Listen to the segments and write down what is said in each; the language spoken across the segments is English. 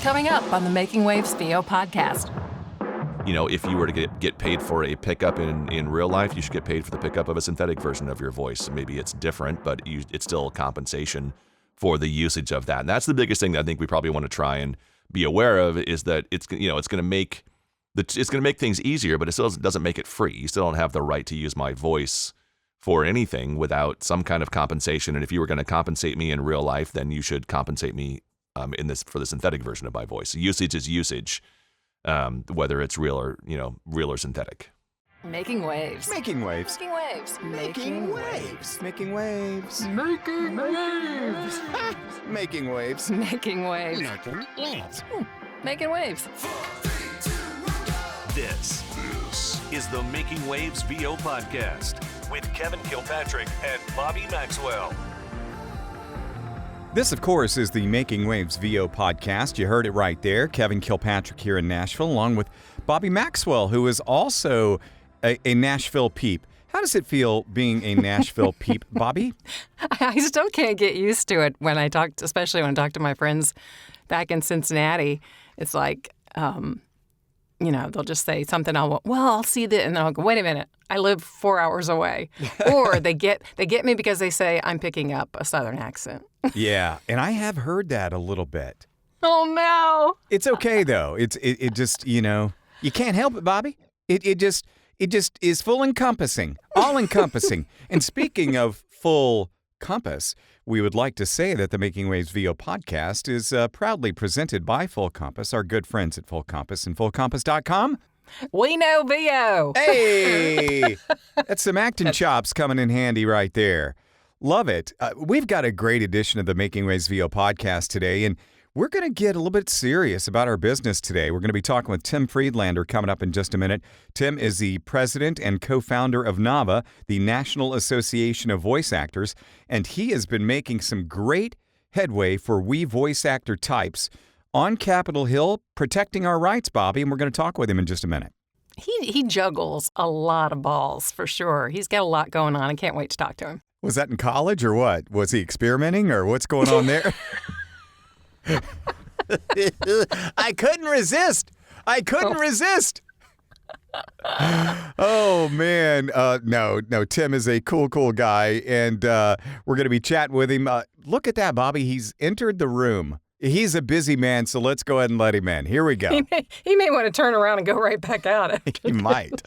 Coming up on the Making Waves VO podcast. You know, if you were to get paid for a pickup in real life, you should get paid for the pickup of a synthetic version of your voice. Maybe it's different, but it's still compensation for the usage of that. And that's the biggest thing that I think we probably want to try and be aware of, is that it's going to make things easier, but it still doesn't make it free. You still don't have the right to use my voice for anything without some kind of compensation. And if you were going to compensate me in real life, then you should compensate me for the synthetic version of my voice. Usage is usage, whether it's real or synthetic. Making waves. Making waves. Making waves. Making waves. Making waves. Making waves. Making waves. Making waves. Making waves. Making waves. This is the Making Waves VO podcast with Kevin Kilpatrick and Bobby Maxwell. This, of course, is the Making Waves VO podcast. You heard it right there. Kevin Kilpatrick here in Nashville, along with Bobby Maxwell, who is also a Nashville peep. How does it feel being a Nashville peep, Bobby? I still can't get used to it when I talk, especially when I talk to my friends back in Cincinnati. It's like, they'll just say something. I'll see that, and then I'll go, wait a minute, I live 4 hours away. Or they get me because they say I'm picking up a Southern accent. Yeah, and I have heard that a little bit. Oh no! It's okay though. It just you can't help it, Bobby. It just is full encompassing, all encompassing. And speaking of full compass, we would like to say that the Making Waves VO podcast is proudly presented by Full Compass, our good friends at Full Compass and fullcompass.com. We know VO. Hey, that's some acting chops coming in handy right there. Love it. We've got a great edition of the Making Waves VO podcast today, and we're going to get a little bit serious about our business today. We're going to be talking with Tim Friedlander coming up in just a minute. Tim is the president and co-founder of NAVA, the National Association of Voice Actors, and he has been making some great headway for we voice actor types on Capitol Hill, protecting our rights, Bobby, and we're going to talk with him in just a minute. He juggles a lot of balls, for sure. He's got a lot going on. I can't wait to talk to him. Was that in college or what? Was he experimenting or what's going on there? I couldn't resist. Oh, man. No, Tim is a cool guy, and we're going to be chatting with him. Look at that, Bobby. He's entered the room. He's a busy man, so let's go ahead and let him in. Here we go. He may want to turn around and go right back out. He might.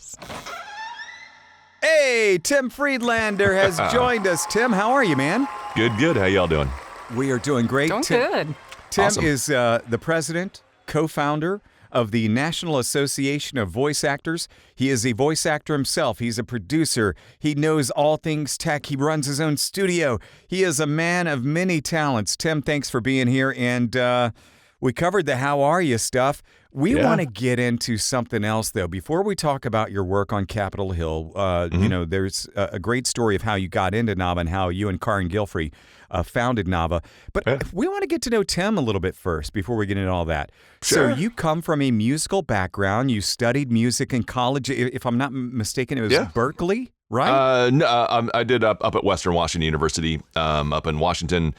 Hey, Tim Friedlander has joined us. Tim, how are you, man? Good. How y'all doing? We are doing great. Doing good. Tim Awesome. is the president, co-founder of the National Association of Voice Actors. He is a voice actor himself. He's a producer. He knows all things tech. He runs his own studio. He is a man of many talents. Tim, thanks for being here. And we covered the how are you stuff. We want to get into something else, though. Before we talk about your work on Capitol Hill, there's a great story of how you got into NAVA and how you and Karin Gilfrey founded NAVA. But we want to get to know Tim a little bit first before we get into all that. Sure. So you come from a musical background. You studied music in college. If I'm not mistaken, it was Berkeley, right? No, I did up at Western Washington University up in Washington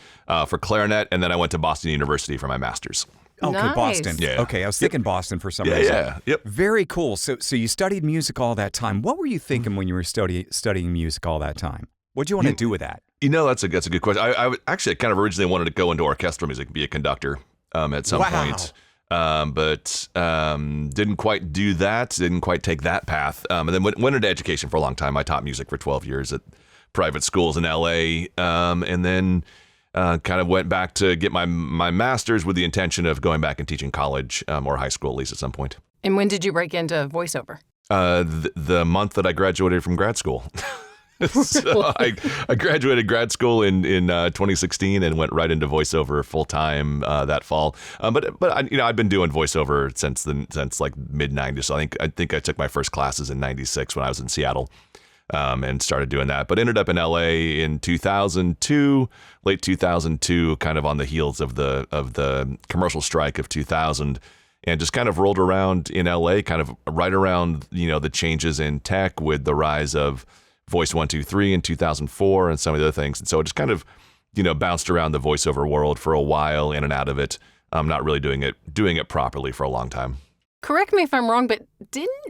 for clarinet, and then I went to Boston University for my master's. Okay, Nice. Boston. Yeah. Okay, I was thinking Boston for some reason. Yeah. Yep. Very cool. So you studied music all that time. What were you thinking when you were studying music all that time? What did you want to do with that? That's a good question. I actually kind of originally wanted to go into orchestral music, be a conductor at some point. But didn't quite do that, didn't quite take that path. And then went into education for a long time. I taught music for 12 years at private schools in LA. And then kind of went back to get my master's with the intention of going back and teaching college or high school, at least at some point. And when did you break into voiceover? The month that I graduated from grad school. So I graduated grad school in 2016 and went right into voiceover full time that fall. But I've been doing voiceover since like mid '90s. So I think I took my first classes in '96 when I was in Seattle. And started doing that, but ended up in LA in 2002, late 2002, kind of on the heels of the commercial strike of 2000, and just kind of rolled around in LA, kind of right around the changes in tech with the rise of Voice 123 in 2004 and some of the other things. And so it just kind of bounced around the voiceover world for a while, in and out of it. I'm not really doing it properly for a long time. Correct me if I'm wrong, but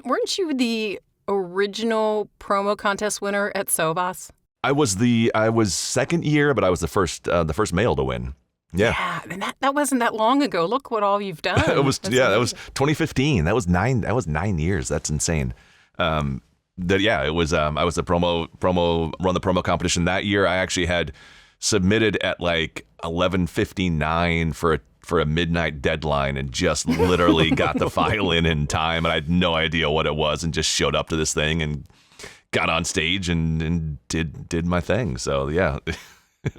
weren't you the original promo contest winner at Sobos? I was second year, but I was the first male to win. Yeah, and that wasn't that long ago. Look what all you've done. That was 2015. That was 9 years. That's insane. I was the promo run the promo competition that year. I actually had submitted at like 11:59 for a midnight deadline and just literally got the file in time, and I had no idea what it was and just showed up to this thing and got on stage and did my thing. So yeah.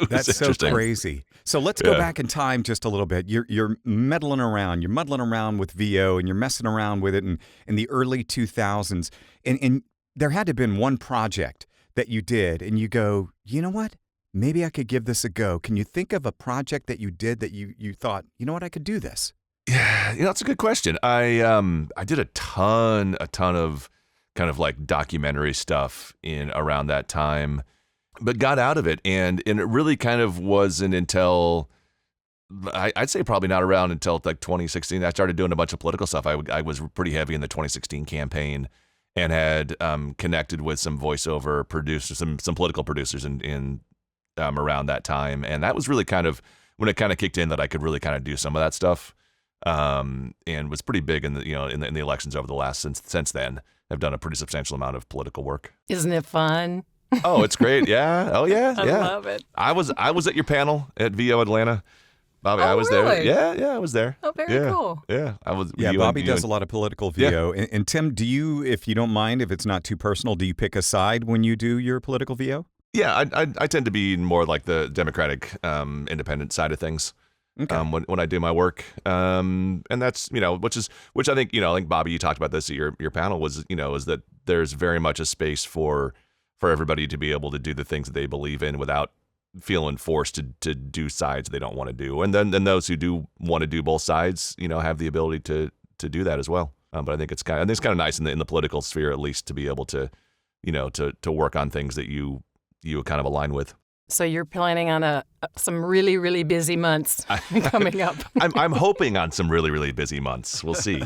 That's so crazy. So let's go back in time just a little bit. You're muddling around with VO, and you're messing around with it in the early 2000s. And there had to have been one project that you did, and you go, you know what? Maybe I could give this a go. Can you think of a project that you did that you thought, you know what, I could do this? Yeah, that's a good question. I did a ton of kind of like documentary stuff in around that time, but got out of it, and it really kind of wasn't until I'd say probably not around until like 2016. I started doing a bunch of political stuff. I was pretty heavy in the 2016 campaign, and had connected with some voiceover producers, some political producers in around that time, and that was really kind of when it kind of kicked in that I could really kind of do some of that stuff, and was pretty big in the elections over the last since then. I've done a pretty substantial amount of political work. Isn't it fun? Oh, it's great. Yeah. Oh, yeah. I love it. I was at your panel at VO Atlanta. Bobby, Oh, I was really? there. Yeah, I was there. Oh, very Yeah. cool. Yeah, I was. Yeah, Bobby does a lot of political VO. And Tim, do you, if you don't mind, if it's not too personal, do you pick a side when you do your political VO? Yeah, I tend to be more like the Democratic, independent side of things. Okay. When I do my work, and that's which I think Bobby, you talked about this at your panel was that there's very much a space for everybody to be able to do the things that they believe in without feeling forced to do sides they don't want to do, and then those who do want to do both sides have the ability to do that as well. But I think it's kind of nice in the political sphere at least to be able to to work on things that you kind of align with. So you're planning on some really, really busy months coming up. I'm hoping on some really, really busy months. We'll see.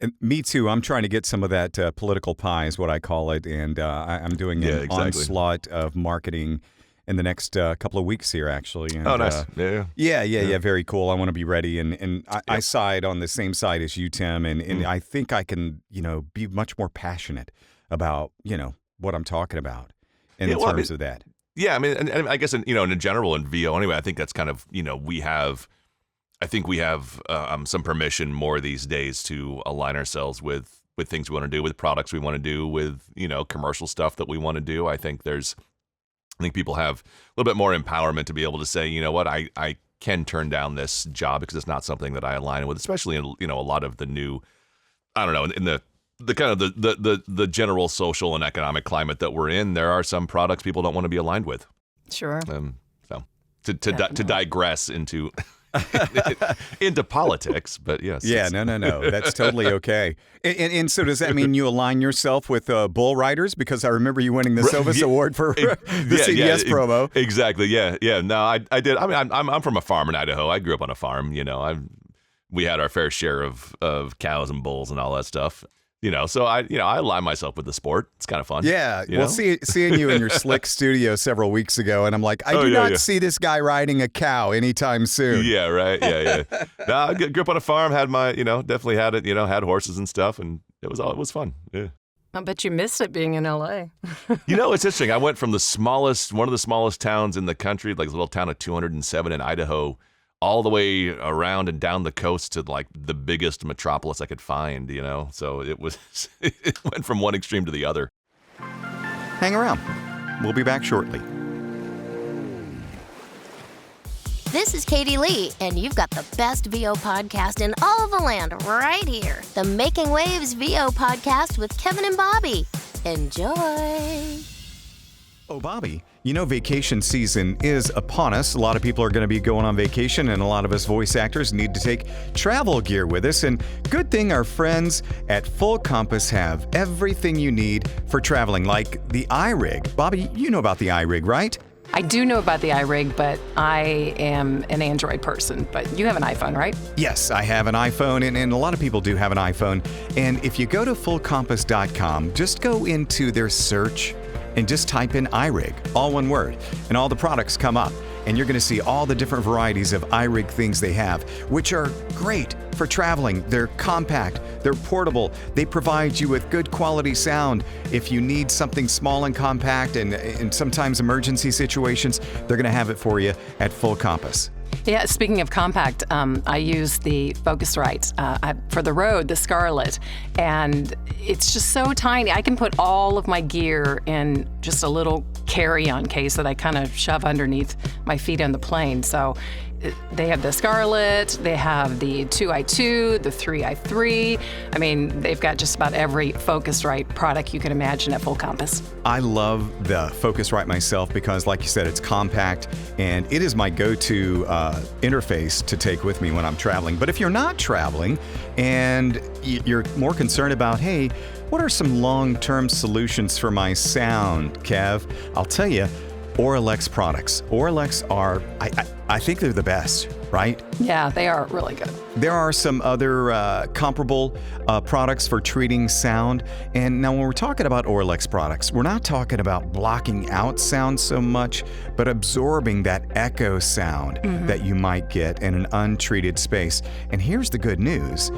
And me too. I'm trying to get some of that political pie is what I call it. And I'm doing an onslaught of marketing in the next couple of weeks here, actually. And, oh, nice. Yeah. Very cool. I want to be ready. And I side on the same side as you, Tim. And I think I can, be much more passionate about, what I'm talking about in terms of that. Yeah, I mean, and I guess in general in VO anyway, I think that's kind of we have some permission more these days to align ourselves with things we want to do, with products we want to do, with commercial stuff that we want to do. I think people have a little bit more empowerment to be able to say, you know what, I can turn down this job because it's not something that I align with, especially in a lot of the new, I don't know, in the kind of the general social and economic climate that we're in. There are some products people don't want to be aligned with. Sure. So to digress into politics, but yes. Yeah, no. That's totally okay. And so does that mean you align yourself with bull riders? Because I remember you winning the Silvis Award for the CBS promo. Exactly. Yeah. No, I did. I mean, I'm from a farm in Idaho. I grew up on a farm. We had our fair share of cows and bulls and all that stuff. So I align myself with the sport. It's kind of fun. Yeah. Well, seeing you in your slick studio several weeks ago, and I'm like, I do not see this guy riding a cow anytime soon. Yeah, right. Yeah. No, I grew up on a farm, had my, definitely had it, had horses and stuff, and it was fun. Yeah. I bet you missed it being in LA. It's interesting. I went from one of the smallest towns in the country, like a little town of 207 in Idaho, all the way around and down the coast to like the biggest metropolis I could find, So it went from one extreme to the other. Hang around. We'll be back shortly. This is Katie Lee, and you've got the best VO podcast in all of the land right here. The Making Waves VO podcast with Kevin and Bobby. Enjoy. Oh, Bobby, vacation season is upon us. A lot of people are going to be going on vacation, and a lot of us voice actors need to take travel gear with us. And good thing our friends at Full Compass have everything you need for traveling, like the iRig. Bobby, you know about the iRig, right? I do know about the iRig, but I am an Android person. But you have an iPhone, right? Yes, I have an iPhone, and a lot of people do have an iPhone. And if you go to fullcompass.com, just go into their search and just type in iRig, all one word, and all the products come up. And you're going to see all the different varieties of iRig things they have, which are great for traveling. They're compact, they're portable, they provide you with good quality sound. If you need something small and compact and sometimes emergency situations, they're going to have it for you at Full Compass. Yeah, speaking of compact, I use the Focusrite for the road, the Scarlett, and it's just so tiny. I can put all of my gear in just a little carry-on case that I kind of shove underneath my feet on the plane. So they have the Scarlett, they have the 2i2, the 3i3. I mean, they've got just about every Focusrite product you can imagine at Full Compass. I love the Focusrite myself because, like you said, it's compact and it is my go-to interface to take with me when I'm traveling. But if you're not traveling and you're more concerned about, hey, what are some long-term solutions for my sound, Kev? I'll tell you, Auralex products. Auralex are, I think they're the best, right? Yeah, they are really good. There are some other comparable products for treating sound. And now when we're talking about Auralex products, we're not talking about blocking out sound so much, but absorbing that echo sound that you might get in an untreated space. And here's the good news.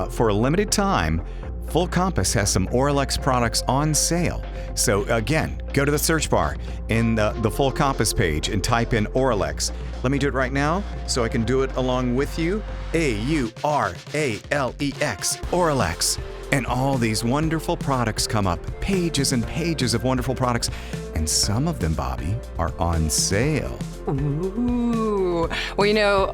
For a limited time, Full Compass has some Auralex products on sale. So again, go to the search bar in the Full Compass page and type in Auralex. Let me do it right now so I can do it along with you. A-U-R-A-L-E-X, Auralex. And all these wonderful products come up, pages and pages of wonderful products. And some of them, Bobby, are on sale. Ooh. Well, you know,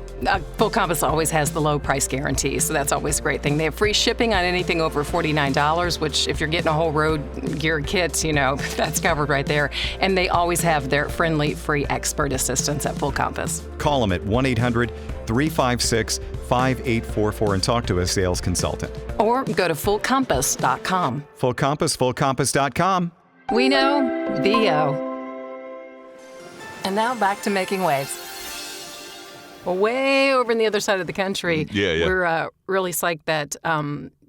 Full Compass always has the low price guarantee, so that's always a great thing. They have free shipping on anything over $49, which if you're getting a whole road gear kit, you know, that's covered right there. And they always have their friendly, free expert assistance at Full Compass. Call them at 1-800-356-5844 and talk to a sales consultant. Or go to fullcompass.com. Full Compass, fullcompass.com. We know VO. And now back to making waves. Well, way over in the other side of the country, we're really psyched that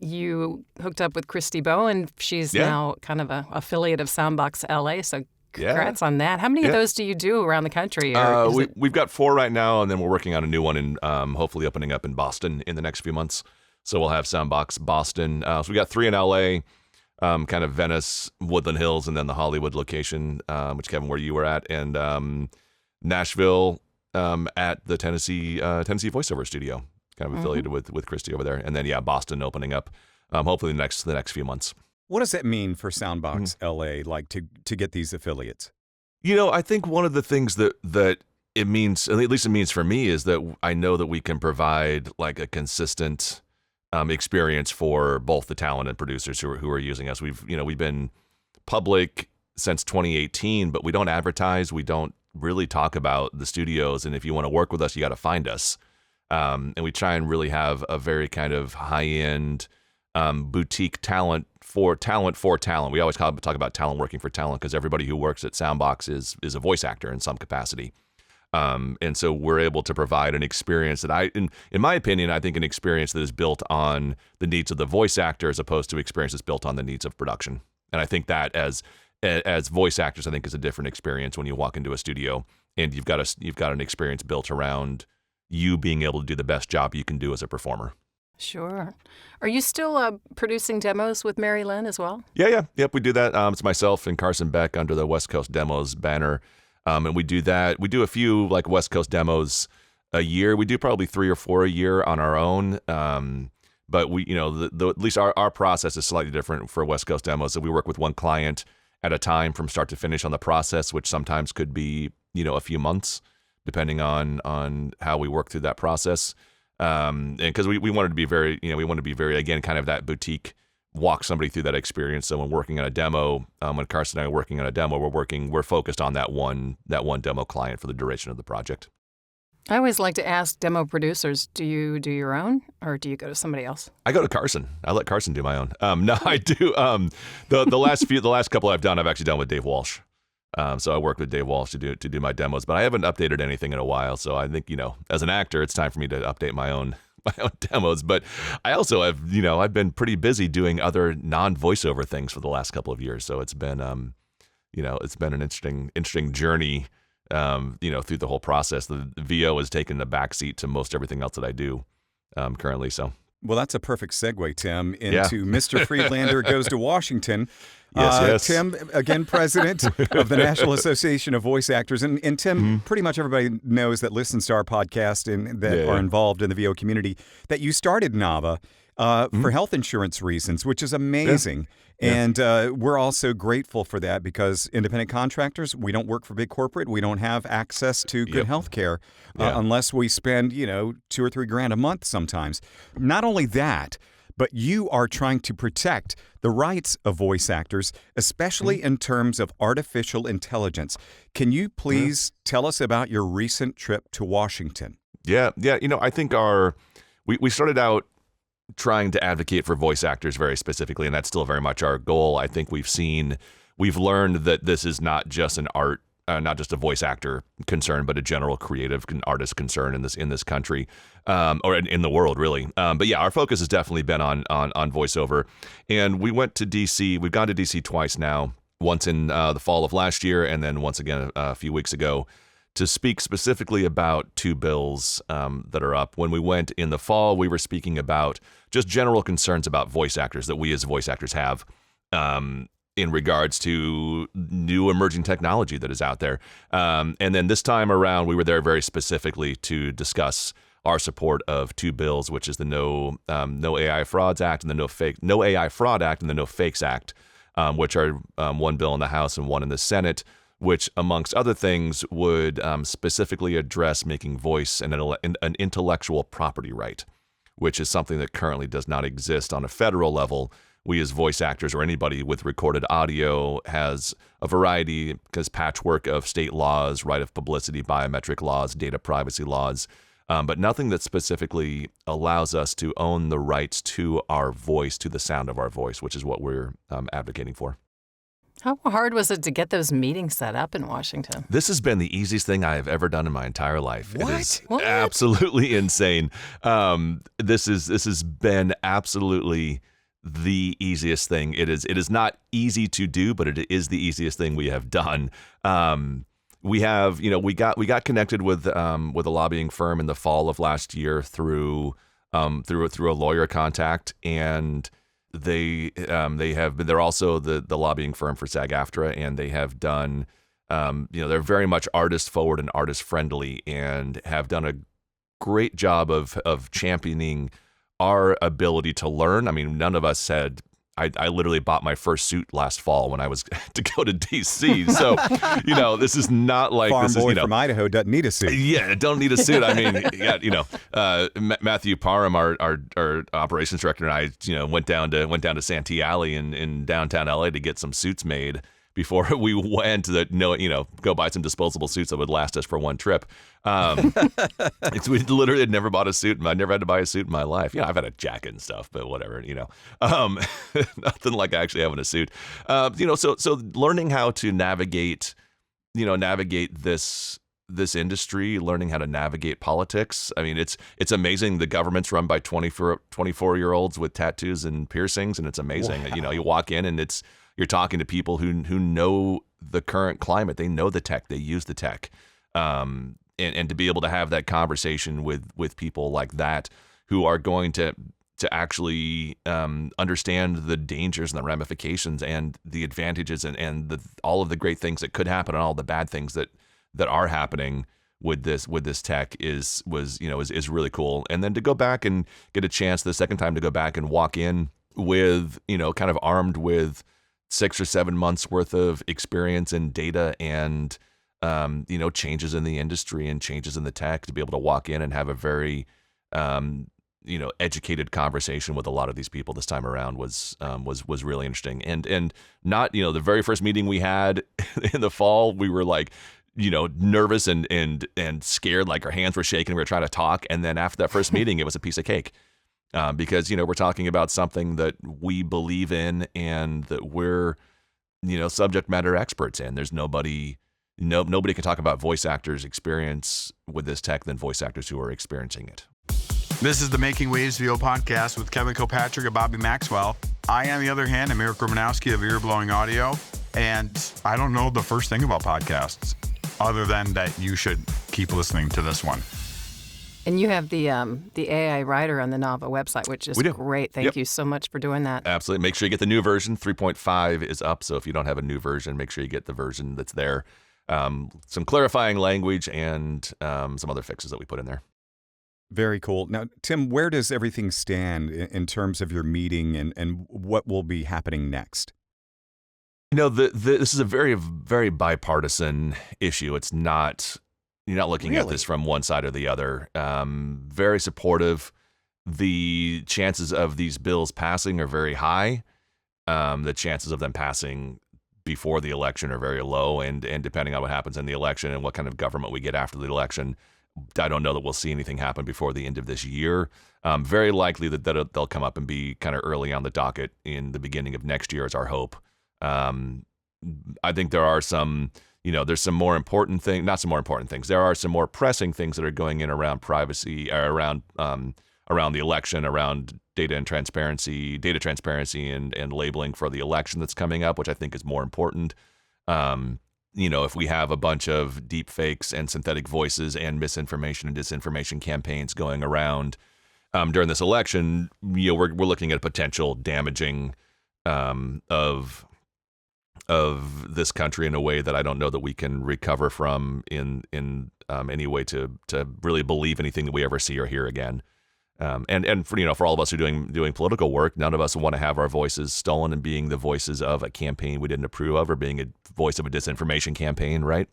you hooked up with Christy Bowen. She's now kind of a affiliate of Soundbox LA, so congrats on that. How many of those do you do around the country? We've got 4 right now, and then we're working on a new one and hopefully opening up in Boston in the next few months. So we'll have Soundbox Boston. So we got 3 in LA. Kind of Venice, Woodland Hills, and then the Hollywood location, which, Kevin, where you were at, and Nashville at the Tennessee voiceover studio, kind of affiliated with Christy over there, and then Boston opening up, hopefully the next few months. What does that mean for Soundbox LA, like to get these affiliates? You know, I think one of the things that it means, at least it means for me, is that I know that we can provide like a consistent experience for both the talent and producers who are using us. We've been public since 2018, but we don't advertise. We don't really talk about the studios. And if you want to work with us, you got to find us. And we try and really have a very kind of high-end boutique talent for talent. We always talk about talent working for talent because everybody who works at Soundbox is a voice actor in some capacity. And so we're able to provide an experience that in my opinion, I think an experience that is built on the needs of the voice actor as opposed to experiences built on the needs of production. And I think that as voice actors, I think is a different experience when you walk into a studio and you've got an experience built around you being able to do the best job you can do as a performer. Sure. Are you still producing demos with Mary Lynn as well? Yep, we do that. It's myself and Carson Beck under the West Coast Demos banner. And we do that. We do a few like West Coast demos a year. We do probably 3 or 4 a year on our own. But we, at least our process is slightly different for West Coast demos. So we work with one client at a time from start to finish on the process, which sometimes could be, a few months, depending on how we work through that process. And because we wanted to be very, again, kind of that boutique, walk somebody through that experience. So when working on a demo, when Carson and I are working on a demo, we're focused on that one demo client for the duration of the project. I always like to ask demo producers, do you do your own or do you go to somebody else? I go to Carson. I let Carson do my own. No, I do. The last couple I've done, I've actually done with Dave Walsh. So I worked with Dave Walsh to do my demos, but I haven't updated anything in a while. So I think, as an actor, it's time for me to update my own demos. But I also have, I've been pretty busy doing other non-voiceover things for the last couple of years. So it's been, it's been an interesting journey, through the whole process. The VO has taken the backseat to most everything else that I do currently. So. Well, that's a perfect segue, Tim, into Mr. Friedlander Goes to Washington. Yes. Tim, again, president of the National Association of Voice Actors. And Tim, pretty much everybody knows that listens to our podcast and that are involved in the VO community, that you started NAVA for health insurance reasons, which is amazing. Yeah. And we're also grateful for that because independent contractors, we don't work for big corporate. We don't have access to good health care unless we spend, $2,000 or $3,000 a month sometimes. Not only that, but you are trying to protect the rights of voice actors, especially in terms of artificial intelligence. Can you please tell us about your recent trip to Washington? Yeah. I think we started out trying to advocate for voice actors very specifically, and that's still very much our goal. I think we've learned that this is not just an art, not just a voice actor concern, but a general creative artist concern in this country, or in the world, really. But yeah, our focus has definitely been on voiceover. And we went to DC. We've gone to DC twice now. Once in the fall of last year, and then once again a few weeks ago, to speak specifically about two bills that are up. When we went in the fall, we were speaking about just general concerns about voice actors that we as voice actors have in regards to new emerging technology that is out there. And then this time around, we were there very specifically to discuss our support of two bills, which is the No AI Frauds Act and the No AI Fraud Act and the No Fakes Act, which are one bill in the House and one in the Senate, which, amongst other things, would specifically address making voice an intellectual property right, which is something that currently does not exist on a federal level. We as voice actors or anybody with recorded audio has a variety, because patchwork of state laws, right of publicity, biometric laws, data privacy laws, but nothing that specifically allows us to own the rights to our voice, to the sound of our voice, which is what we're advocating for. How hard was it to get those meetings set up in Washington? This has been the easiest thing I have ever done in my entire life. What? It is absolutely insane. This has been absolutely the easiest thing. It is not easy to do, but it is the easiest thing we have done. We got connected with a lobbying firm in the fall of last year through a lawyer contact, and they're also the lobbying firm for SAG-AFTRA, and they have done they're very much artist forward and artist friendly, and have done a great job of championing our ability to learn. I mean, none of us said, I literally bought my first suit last fall when I was to go to DC. So, this is not like Farm this boy is, from Idaho doesn't need a suit. Yeah, don't need a suit. I mean, Matthew Parham, our operations director, and I, went down to Santee Alley in downtown LA to get some suits made before we went to go buy some disposable suits that would last us for one trip. We literally had never bought a suit, and I never had to buy a suit in my life. I've had a jacket and stuff, but whatever, nothing like actually having a suit. So learning how to navigate this industry, learning how to navigate politics. I mean, it's amazing. The government's run by 24-year-olds with tattoos and piercings, and it's amazing. Wow. You walk in and you're talking to people who know the current climate. They know the tech. They use the tech. And to be able to have that conversation with people like that who are going to actually understand the dangers and the ramifications and the advantages and all of the great things that could happen and all the bad things that are happening with this tech is really cool. And then to go back and get a chance the second time to go back and walk in with, kind of armed with 6 or 7 months worth of experience and data and, changes in the industry and changes in the tech, to be able to walk in and have a very, educated conversation with a lot of these people this time around was really interesting. And not, the very first meeting we had in the fall, we were like, nervous and scared, like our hands were shaking. We were trying to talk. And then after that first meeting, it was a piece of cake. Because, we're talking about something that we believe in and that we're, subject matter experts in. There's nobody can talk about voice actors' experience with this tech than voice actors who are experiencing it. This is the Making Waves VO podcast with Kevin Kilpatrick and Bobby Maxwell. I, on the other hand, am Eric Romanowski of Ear Blowing Audio, and I don't know the first thing about podcasts other than that you should keep listening to this one. And you have the AI writer on the Nava website, which is great. Thank you so much for doing that. Absolutely. Make sure you get the new version. 3.5 is up, so if you don't have a new version, make sure you get the version that's there. Some clarifying language and some other fixes that we put in there. Very cool. Now, Tim, where does everything stand in terms of your meeting and what will be happening next? This is a very, very bipartisan issue. It's not, you're not looking at this from one side or the other. Very supportive. The chances of these bills passing are very high. The chances of them passing before the election are very low. And depending on what happens in the election and what kind of government we get after the election, I don't know that we'll see anything happen before the end of this year. Very likely that they'll come up and be kind of early on the docket in the beginning of next year is our hope. I think there are some, there's some more important things, not some more important things. There are some more pressing things that are going in around privacy, around the election, around data transparency and labeling for the election that's coming up, which I think is more important. If we have a bunch of deep fakes and synthetic voices and misinformation and disinformation campaigns going around during this election, we're looking at a potential damaging of this country in a way that I don't know that we can recover from in any way to really believe anything that we ever see or hear again. And for all of us who are doing political work, none of us want to have our voices stolen and being the voices of a campaign we didn't approve of or being a voice of a disinformation campaign, right?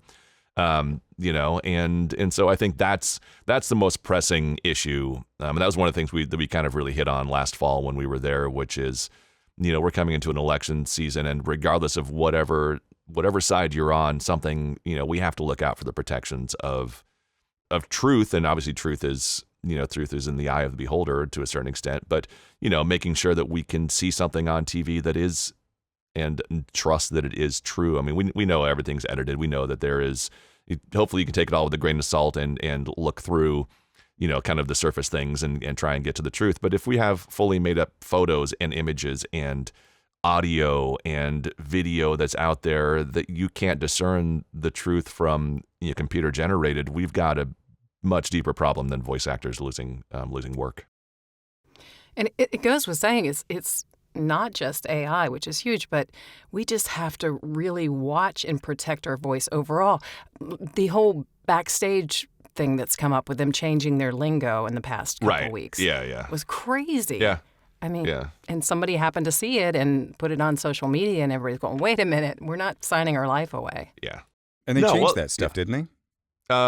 And so I think that's the most pressing issue. And that was one of the things that we kind of really hit on last fall when we were there, which is, we're coming into an election season, and regardless of whatever side you're on, something, we have to look out for the protections of truth. And obviously truth is in the eye of the beholder to a certain extent, but, making sure that we can see something on TV that is, and trust that it is true. I mean, we know everything's edited. We know that there is, hopefully you can take it all with a grain of salt and look through, kind of the surface things and try and get to the truth. But if we have fully made up photos and images and audio and video that's out there that you can't discern the truth from computer generated, we've got a much deeper problem than voice actors losing work. And it goes with saying it's not just AI, which is huge, but we just have to really watch and protect our voice overall. The whole backstage thing that's come up with them changing their lingo in the past couple weeks was crazy. Yeah. I mean, and somebody happened to see it and put it on social media, and everybody's going, wait a minute, we're not signing our life away. Yeah. And they changed that stuff, didn't they?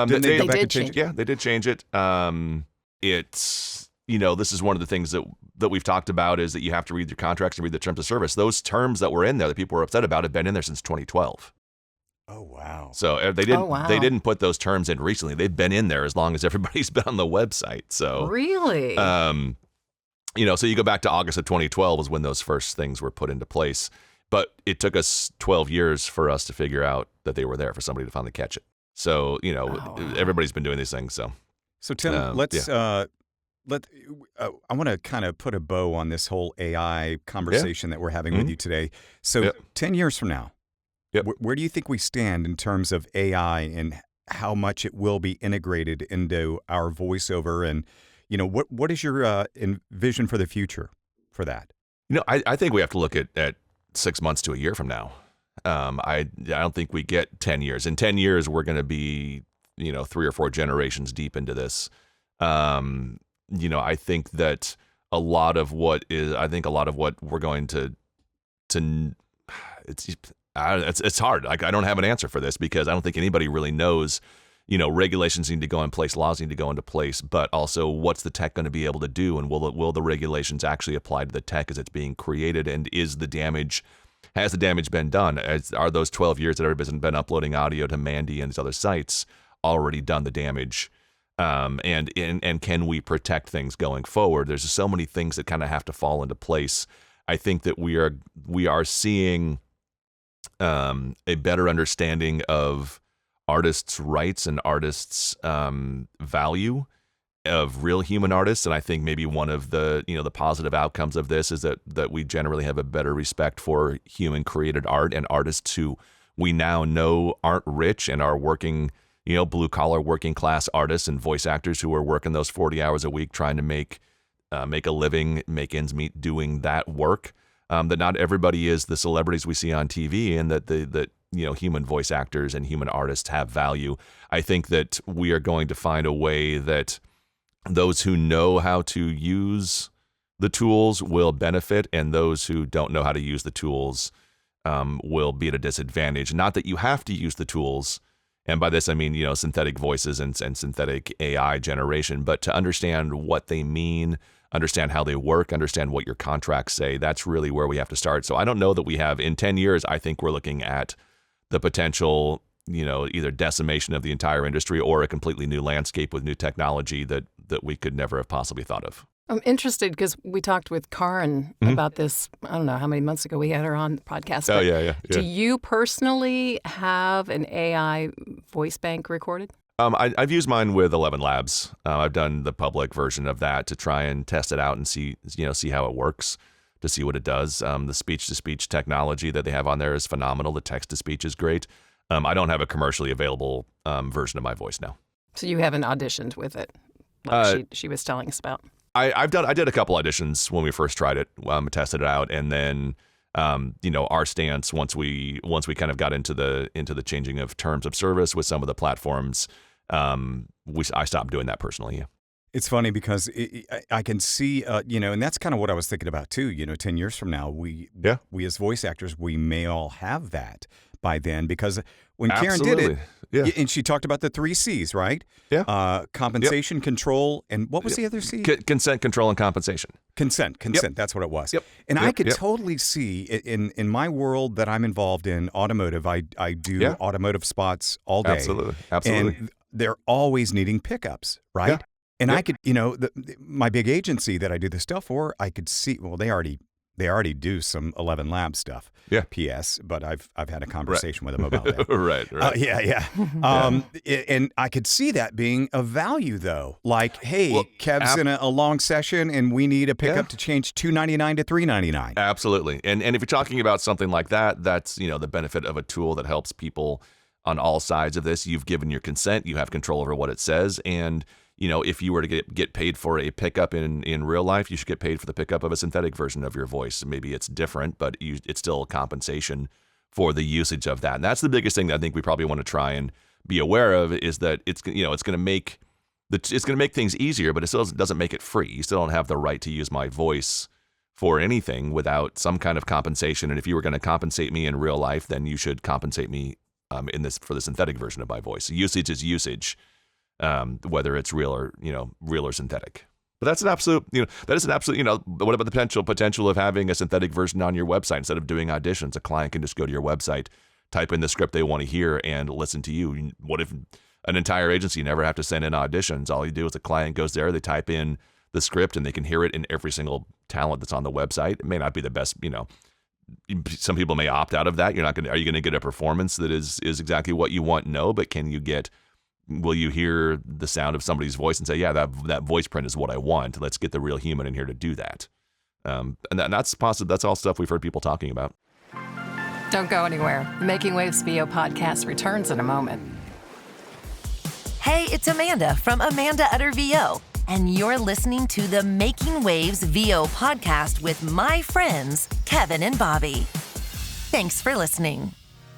Didn't they go back did and change it? Yeah, they did change it. It's, this is one of the things that we've talked about is that you have to read your contracts and read the terms of service. Those terms that were in there that people were upset about have been in there since 2012. Oh, wow. So they didn't put those terms in recently. They've been in there as long as everybody's been on the website. So really, so you go back to August of 2012 is when those first things were put into place. But it took us 12 years for us to figure out that they were there for somebody to finally catch it. So, everybody's been doing these things. So Tim, let's I want to kind of put a bow on this whole AI conversation that we're having with you today. So 10 years from now, where do you think we stand in terms of AI and how much it will be integrated into our voiceover? And, what is your vision for the future for that? I think we have to look at 6 months to a year from now. I don't think we get 10 years. In 10 years, we're going to be, 3 or 4 generations deep into this. I think that a lot of what we're going to it's hard. Like, I don't have an answer for this because I don't think anybody really knows, regulations need to go in place, laws need to go into place, but also what's the tech going to be able to do? And will the regulations actually apply to the tech as it's being created? And has the damage been done? Are those 12 years that everybody's been uploading audio to Mandy and these other sites already done the damage? And can we protect things going forward? There's just so many things that kind of have to fall into place. I think that we are seeing a better understanding of artists' rights and artists' value of real human artists. And I think maybe one of the positive outcomes of this is that we generally have a better respect for human created art and artists who we now know aren't rich and are working, blue collar working class artists and voice actors who are working those 40 hours a week trying to make a living, make ends meet doing that work. That not everybody is the celebrities we see on TV, and that human voice actors and human artists have value. I think that we are going to find a way that those who know how to use the tools will benefit, and those who don't know how to use the tools will be at a disadvantage. Not that you have to use the tools, and by this I mean synthetic voices and synthetic AI generation, but to understand what they mean, understand how they work, understand what your contracts say. That's really where we have to start. So I don't know that we have, in 10 years, I think we're looking at the potential, either decimation of the entire industry or a completely new landscape with new technology that we could never have possibly thought of. I'm interested because we talked with Karen about this, I don't know how many months ago we had her on the podcast. Oh, yeah. Do you personally have an AI voice bank recorded? I've used mine with 11 Labs. I've done the public version of that to try and test it out and see how it works, to see what it does. The speech-to-speech technology that they have on there is phenomenal. The text-to-speech is great. I don't have a commercially available version of my voice now. So you haven't auditioned with it, like she was telling us about. I did a couple auditions when we first tried it, tested it out, and then our stance once we kind of got into the changing of terms of service with some of the platforms, I stopped doing that personally. Yeah. It's funny because I can see, and that's kind of what I was thinking about too. 10 years from now, we as voice actors, we may all have that by then, because when Karen did it, and she talked about the 3 C's, right? Yeah. Compensation, control, and what was the other C? Consent, control, and compensation. Consent. That's what it was. Yep. And I could totally see in my world that I'm involved in, automotive. I do automotive spots all day. Absolutely. And they're always needing pickups, right? Yeah. And I could, my big agency that I do the stuff for, I could see. Well, they already do some 11 Labs stuff. Yeah. P.S. But I've had a conversation with them about that. Right. And I could see that being of value, though. Like, hey, Kev's in a long session, and we need a pickup to change $299 to $399. Absolutely. And if you're talking about something like that, that's the benefit of a tool that helps people on all sides of this. You've given your consent. You have control over what it says, and if you were to get paid for a pickup in real life, you should get paid for the pickup of a synthetic version of your voice. Maybe it's different, but it's still compensation for the usage of that. And that's the biggest thing that I think we probably want to try and be aware of, is that it's going to make things easier, but it still doesn't make it free. You still don't have the right to use my voice for anything without some kind of compensation. And if you were going to compensate me in real life, then you should compensate me for the synthetic version of my voice. Usage is usage. Whether it's real or synthetic. But that's an absolute, what about the potential of having a synthetic version on your website? Instead of doing auditions, a client can just go to your website, type in the script they want to hear, and listen to you. What if an entire agency never have to send in auditions? All you do is a client goes there, they type in the script, and they can hear it in every single talent that's on the website. It may not be the best, some people may opt out of that. Are you going to get a performance that is exactly what you want? No, but will you hear the sound of somebody's voice and say, yeah, that voice print is what I want. Let's get the real human in here to do that. And that's possible. That's all stuff we've heard people talking about. Don't go anywhere. The Making Waves VO podcast returns in a moment. Hey, it's Amanda from Amanda Utter VO, and you're listening to the Making Waves VO podcast with my friends, Kevin and Bobby. Thanks for listening.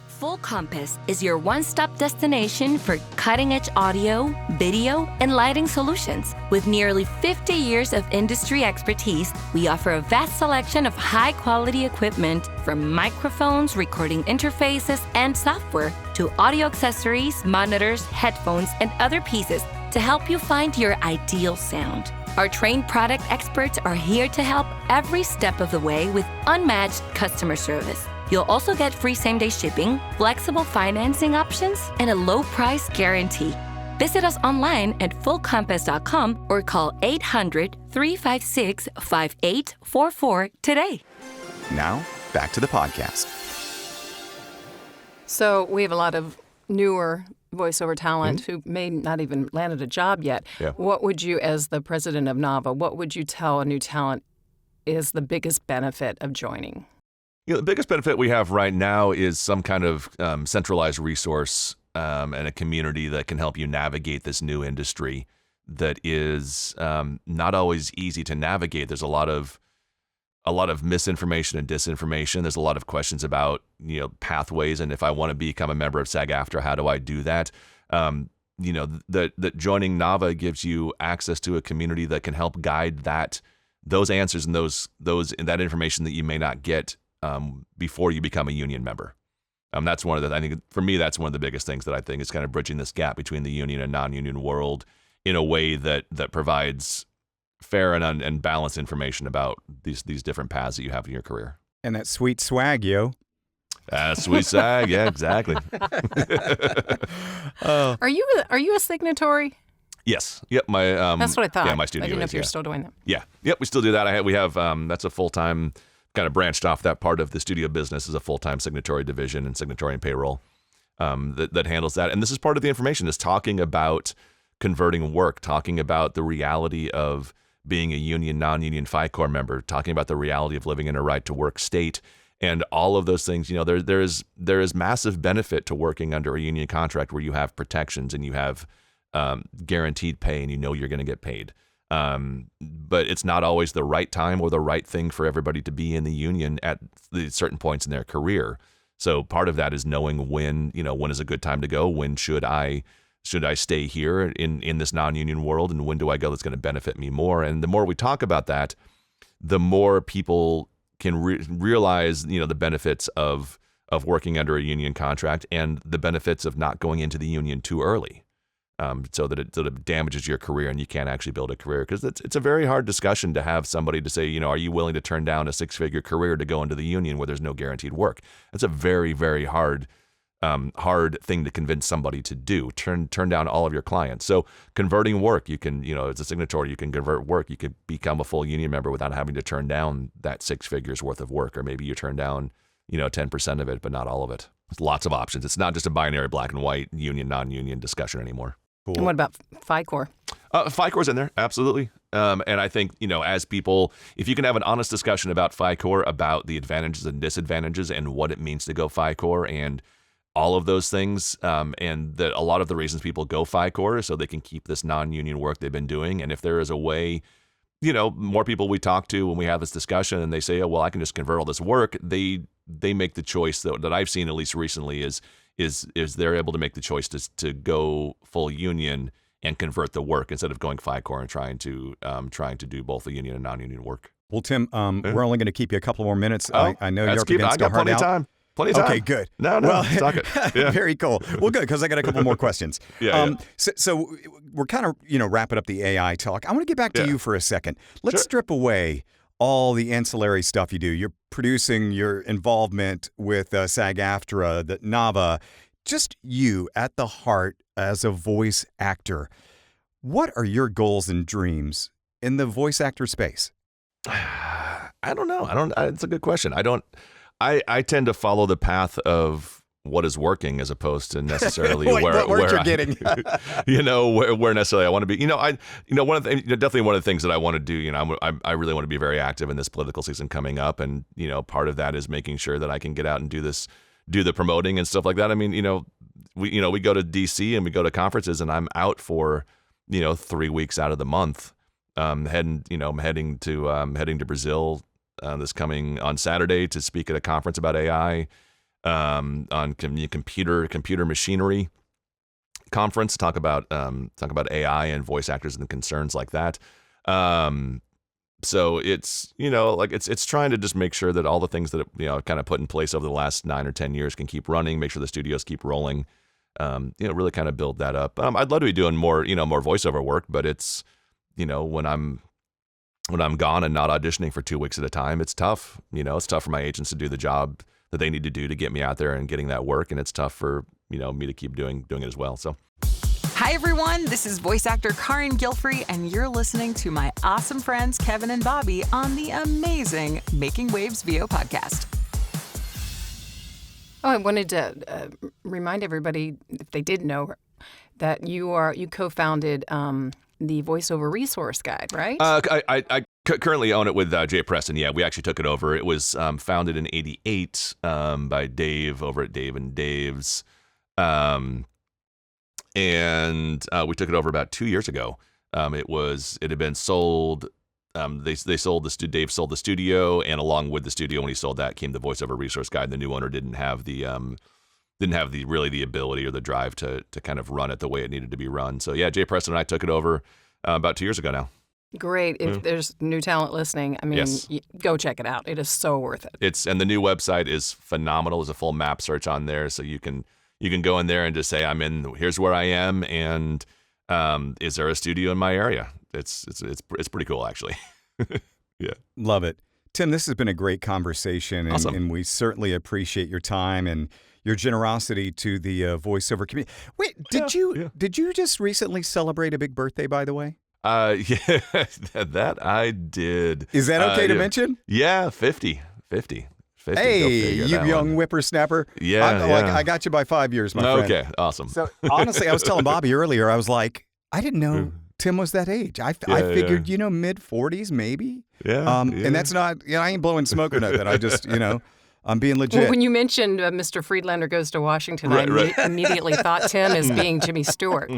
Full Compass is your one-stop destination for cutting-edge audio, video, and lighting solutions. With nearly 50 years of industry expertise, we offer a vast selection of high-quality equipment, from microphones, recording interfaces, and software, to audio accessories, monitors, headphones, and other pieces to help you find your ideal sound. Our trained product experts are here to help every step of the way with unmatched customer service. You'll also get free same-day shipping, flexible financing options, and a low price guarantee. Visit us online at fullcompass.com or call 800-356-5844 today. Now, back to the podcast. So we have a lot of newer voiceover talent who may not even landed a job yet. Yeah. What would you, as the president of NAVA, what would you tell a new talent is the biggest benefit of joining? The biggest benefit we have right now is some kind of centralized resource and a community that can help you navigate this new industry that is not always easy to navigate. There's a lot of misinformation and disinformation. There's a lot of questions about pathways, and if I want to become a member of SAG-AFTRA, how do I do that? That joining NAVA gives you access to a community that can help guide those answers and that information that you may not get before you become a union member. That's one of the, I think for me, that's one of the biggest things that I think is kind of bridging this gap between the union and non-union world in a way that provides fair and balanced information about these different paths that you have in your career. And that sweet swag, yo. Sweet swag, yeah, exactly. Are you a signatory? Yes. Yep. My that's what I thought. Yeah, my studio. I didn't know is, if you're still doing that. Yeah. Yep. We still do that. We have that's a full-time, kind of branched off that part of the studio business is a full-time signatory division and signatory and payroll that handles that. And this is part of the information, is talking about converting work, talking about the reality of being a union, non-union FICOR member, talking about the reality of living in a right-to-work state, and all of those things. There is massive benefit to working under a union contract where you have protections and you have guaranteed pay and you're going to get paid. But it's not always the right time or the right thing for everybody to be in the union at the certain points in their career. So part of that is knowing when is a good time to go, when should I stay here in this non-union world, and when do I go that's going to benefit me more? And the more we talk about that, the more people can realize, the benefits of working under a union contract and the benefits of not going into the union too early, so that it damages your career and you can't actually build a career. Because it's a very hard discussion to have somebody to say, are you willing to turn down a six-figure career to go into the union where there's no guaranteed work? It's a very, very hard thing to convince somebody to do. Turn down all of your clients. So converting work, you can, as a signatory, you can convert work. You could become a full union member without having to turn down that 6 figures worth of work, or maybe you turn down, 10% of it, but not all of it. There's lots of options. It's not just a binary black and white union, non-union discussion anymore. Cool. And what about FICOR? FICOR's in there, absolutely. And I think, as people, if you can have an honest discussion about FICOR, about the advantages and disadvantages and what it means to go FICOR and all of those things, and that a lot of the reasons people go FICOR is so they can keep this non-union work they've been doing. And if there is a way, more people we talk to when we have this discussion and they say, oh, well, I can just convert all this work, they make the choice that I've seen, at least recently, is they're able to make the choice to go full union and convert the work instead of going FICOR and trying to do both the union and non-union work. Well, Tim, we're only going to keep you a couple more minutes. I know you're up against I got plenty of time. Plenty of time. Okay, good. No, talk it. Yeah. Very cool. Well, good, because I got a couple more questions. Yeah. So we're kind of, wrapping up the AI talk. I want to get back to you for a second. Let's strip away all the ancillary stuff you do. You're producing, your involvement with SAG-AFTRA, the NAVA, just you at the heart as a voice actor. What are your goals and dreams in the voice actor space? I don't know. It's a good question. I tend to follow the path of what is working as opposed to necessarily where you're getting. where necessarily I want to be. Definitely one of the things that I want to do. I really want to be very active in this political season coming up, and part of that is making sure that I can get out and do the promoting and stuff like that. I mean, we go to DC and we go to conferences, and I'm out for 3 weeks out of the month. I'm heading to Brazil. This coming on Saturday to speak at a conference about AI, on computer machinery conference. Talk about AI and voice actors and concerns like that. So it's it's trying to just make sure that all the things that I've kind of put in place over the last 9 or 10 years can keep running. Make sure the studios keep rolling. Really kind of build that up. I'd love to be doing more voiceover work, but it's when I'm gone and not auditioning for 2 weeks at a time, it's tough. It's tough for my agents to do the job that they need to do to get me out there and getting that work. And it's tough for, me to keep doing it as well. So. Hi, everyone. This is voice actor Karin Gilfrey, and you're listening to my awesome friends, Kevin and Bobby, on the amazing Making Waves VO podcast. Oh, I wanted to remind everybody, if they didn't know, that you co-founded the voiceover resource guide, right? I currently own it with Jay Preston. Yeah, we actually took it over. It was founded in '88 by Dave over at Dave and Dave's, and we took it over about 2 years ago. It had been sold. They sold Dave sold the studio, and along with the studio, when he sold that, came the voiceover resource guide. The new owner didn't have the ability or the drive to kind of run it the way it needed to be run. So yeah, Jay Preston and I took it over about 2 years ago now. Great. If there's new talent listening, I mean, Yes. Go check it out. It is so worth it. And the new website is phenomenal. There's a full map search on there, so you can go in there and just say, here's where I am, and is there a studio in my area? It's pretty cool, actually. Yeah. Love it. Tim, this has been a great conversation, and, Awesome. and we certainly appreciate your time and your generosity to the voiceover community. Wait, did you just recently celebrate a big birthday, by the way? Yeah, that I did. Is that okay to yeah. mention? Yeah, 50. Go Hey, figure you that young one. whippersnapper. Yeah, I got you by 5 years, my friend. Okay, awesome. So honestly, I was telling Bobby earlier, I was like, I didn't know Tim was that age. I figured, mid 40s maybe. Yeah, And that's not, I ain't blowing smoke or nothing. I just, I'm being legit. Well, when you mentioned Mr. Friedlander Goes to Washington, I immediately thought Tim as being Jimmy Stewart.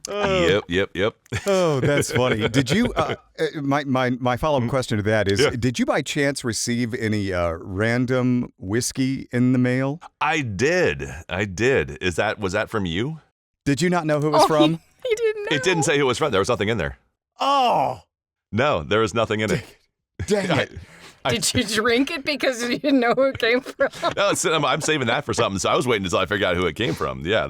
Yep. Oh, that's funny. Did you? My follow-up question to that is: Did you by chance receive any random whiskey in the mail? I did. Was that from you? Did you not know who it was from? He didn't know. It didn't say who it was from. There was nothing in there. Oh, No, there was nothing in it. dang it! Did you drink it because you didn't know who it came from? No, I'm saving that for something. So I was waiting until I figured out who it came from. Yeah.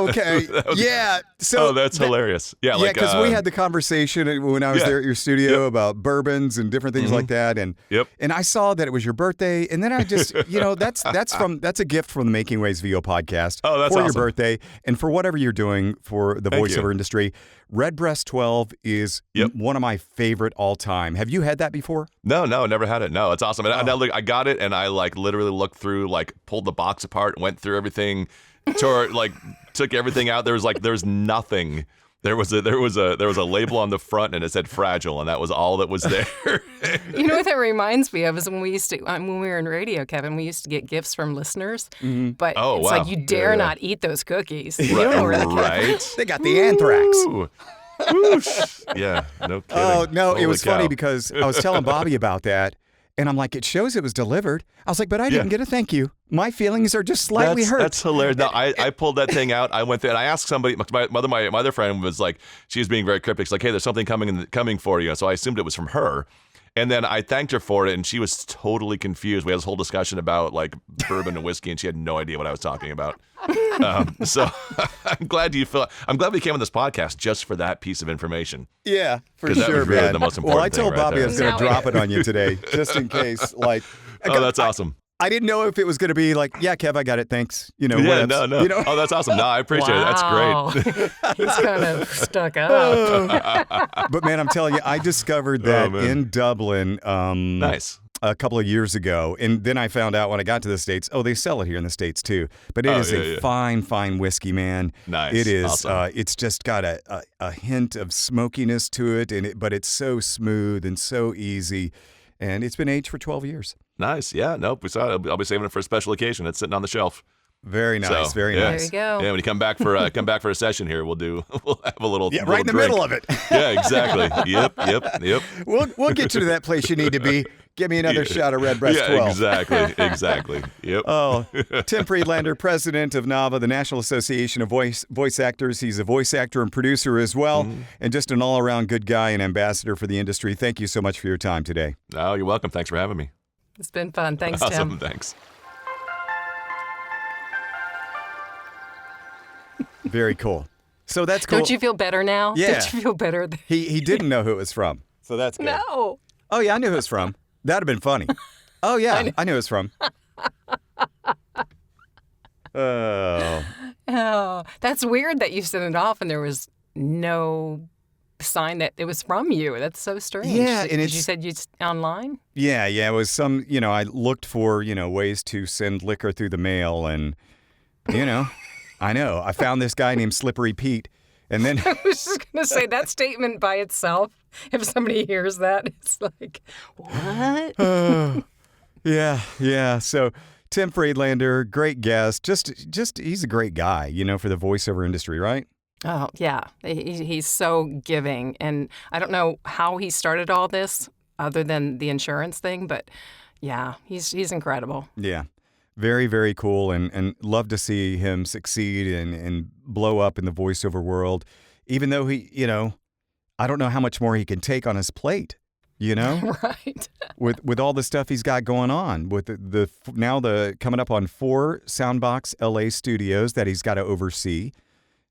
Okay. Yeah. So that's hilarious. Yeah. Yeah, because we had the conversation when I was there at your studio about bourbons and different things like that, and and I saw that it was your birthday, and then I just that's a gift from the Making Waves VO podcast Oh, that's for your awesome. birthday and for whatever you're doing for the Thank voiceover you. industry. Redbreast 12 is one of my favorite all time. Have you had that before? No, never had it. No, it's awesome. And I got it, and I literally looked through, pulled the box apart, went through everything, took everything out. There was nothing. There was a label on the front, and it said fragile, and that was all that was there. You know what that reminds me of is when we were in radio, Kevin, we used to get gifts from listeners, but Oh, it's wow. like you dare not eat those cookies. You don't know where they came from. Right? They got the anthrax. Ooh. Whoosh. Yeah, no kidding. Oh, no, it Holy was cow. funny because I was telling Bobby about that, and I'm like, it shows it was delivered. I was like, but I didn't get a thank you. My feelings are just slightly hurt. That's hilarious. No, I pulled that thing out. I went there and I asked somebody. My other friend was like, she was being very cryptic. She's like, hey, there's something coming for you. So I assumed it was from her. And then I thanked her for it, and she was totally confused. We had this whole discussion about bourbon and whiskey, and she had no idea what I was talking about. So I'm glad we came on this podcast just for that piece of information. Yeah, for 'Cause that sure, was really man. the most Well, I important thing told right Bobby there. I was going Now to drop it on you today, just in case. Oh, that's awesome. I didn't know if it was going to be yeah, Kev, I got it. Thanks. Yeah, whatevs. no. Oh, that's awesome. No, I appreciate it. That's great. Wow. He's kind of stuck up. But man, I'm telling you, I discovered that man. in Dublin Nice. a couple of years ago. And then I found out when I got to the States, they sell it here in the States too. But it is a fine, fine whiskey, man. Nice. It is. Awesome. It's just got a hint of smokiness to it, but it's so smooth and so easy. And it's been aged for 12 years. Nice. Yeah. Nope. We saw it. I'll be saving it for a special occasion. It's sitting on the shelf. Very nice. So, very yeah. nice. There you go. Yeah. When you come back for a session here, we'll have a little. Yeah, little right in the drink. middle of it. Yeah. Exactly. Yep. We'll get you to that place you need to be. Give me another shot of Redbreast 12. Yeah. Exactly. Yep. Oh, Tim Friedlander, president of NAVA, the National Association of Voice Actors. He's a voice actor and producer as well, and just an all-around good guy and ambassador for the industry. Thank you so much for your time today. Oh, you're welcome. Thanks for having me. It's been fun. Thanks, Awesome. Tim. Thanks. Very cool. So that's cool. Don't you feel better now? Yeah. Don't you feel better? He didn't know who it was from, so that's good. No. Oh, yeah, I knew who it was from. That'd have been funny. Oh, yeah, I knew it was from. Oh. Oh, that's weird that you sent it off and there was no sign that it was from you. That's so strange. Yeah, and you said you online? Yeah, it was some, I looked for, ways to send liquor through the mail and, I know. I found this guy named Slippery Pete. And then I was just going to say that statement by itself, if somebody hears that, it's like, what? Yeah. So Tim Friedlander, great guest. Just he's a great guy, for the voiceover industry, right? Oh, yeah. He's so giving. And I don't know how he started all this other than the insurance thing, but yeah, he's incredible. Yeah. Very, very cool, and love to see him succeed and blow up in the voiceover world, even though he, I don't know how much more he can take on his plate, Right. with all the stuff he's got going on, with the coming up on 4 Soundbox LA studios that he's got to oversee,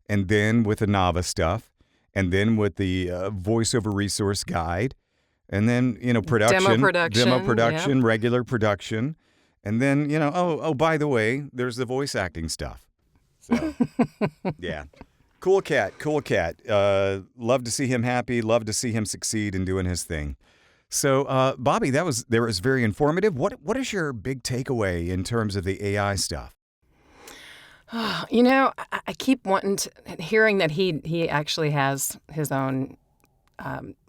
and then with the Nava stuff, and then with the voiceover resource guide, and then, demo production, regular production. And then, by the way, there's the voice acting stuff. So, yeah. Cool cat. Love to see him happy. Love to see him succeed in doing his thing. So, Bobby, that was very informative. What is your big takeaway in terms of the AI stuff? I keep hearing that he actually has his own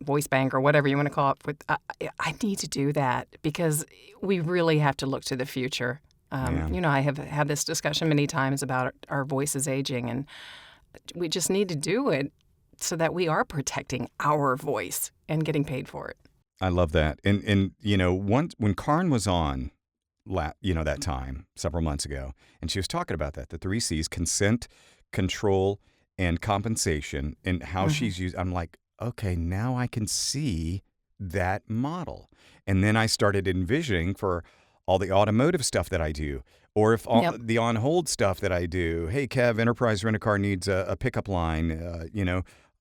voice bank or whatever you want to call it. I need to do that because we really have to look to the future. I have had this discussion many times about our voices aging, and we just need to do it so that we are protecting our voice and getting paid for it. I love that. And once when Karin was on, that time several months ago, and she was talking about that, the 3 C's: consent, control, and compensation, and how she's used. I'm like, okay, now I can see that model. And then I started envisioning for all the automotive stuff that I do, or if the on-hold stuff that I do. Hey, Kev, Enterprise Rent-A-Car needs a pickup line.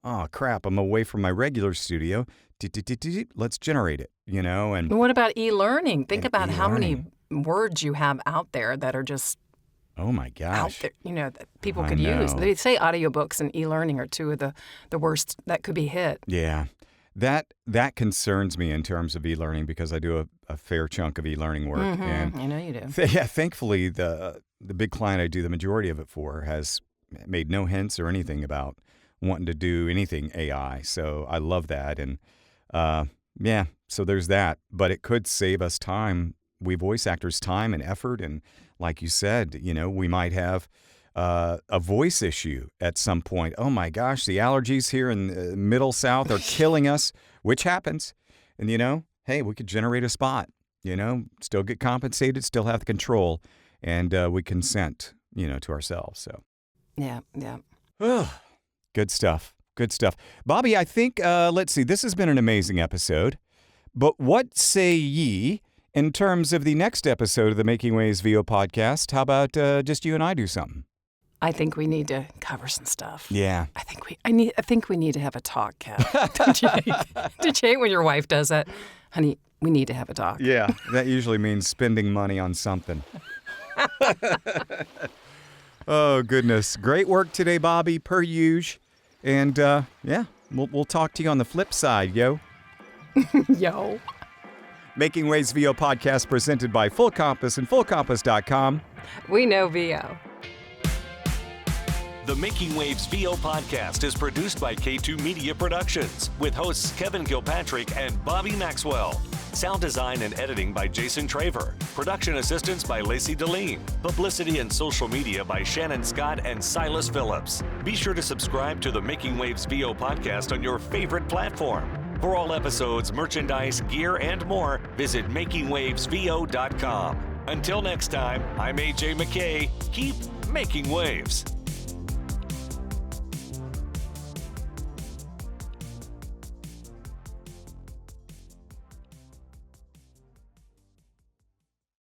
Oh, crap, I'm away from my regular studio. Let's generate it, And what about e-learning? Think about how many words you have out there that are just oh my gosh! Out there, that people could use. They say audiobooks and e-learning are 2 of the worst that could be hit. Yeah, that concerns me in terms of e-learning because I do a fair chunk of e-learning work, and I know you do. Thankfully, the big client I do the majority of it for has made no hints or anything about wanting to do anything AI. So I love that, and so there's that. But it could save us time, we voice actors, time and effort, and like you said, we might have a voice issue at some point. Oh my gosh, the allergies here in the Middle South are killing us, which happens. And hey, we could generate a spot, still get compensated, still have the control, and we consent, to ourselves. So yeah. Good stuff. Bobby, I think, let's see, this has been an amazing episode, but what say ye in terms of the next episode of the Making Waves VO podcast? How about just you and I do something? I think we need to cover some stuff. Yeah. I think we need to have a talk, Kat. Did you hate when your wife does that? Honey, we need to have a talk. Yeah, that usually means spending money on something. Oh, goodness. Great work today, Bobby, per usual. And, we'll talk to you on the flip side, yo. Yo. Making Waves VO podcast presented by Full Compass and FullCompass.com. We know VO. The Making Waves VO podcast is produced by K2 Media Productions with hosts Kevin Kilpatrick and Bobby Maxwell. Sound design and editing by Jason Traver. Production assistance by Lacey Deline. Publicity and social media by Shannon Scott and Silas Phillips. Be sure to subscribe to the Making Waves VO podcast on your favorite platform. For all episodes, merchandise, gear, and more, visit makingwavesvo.com. Until next time, I'm AJ McKay. Keep making waves.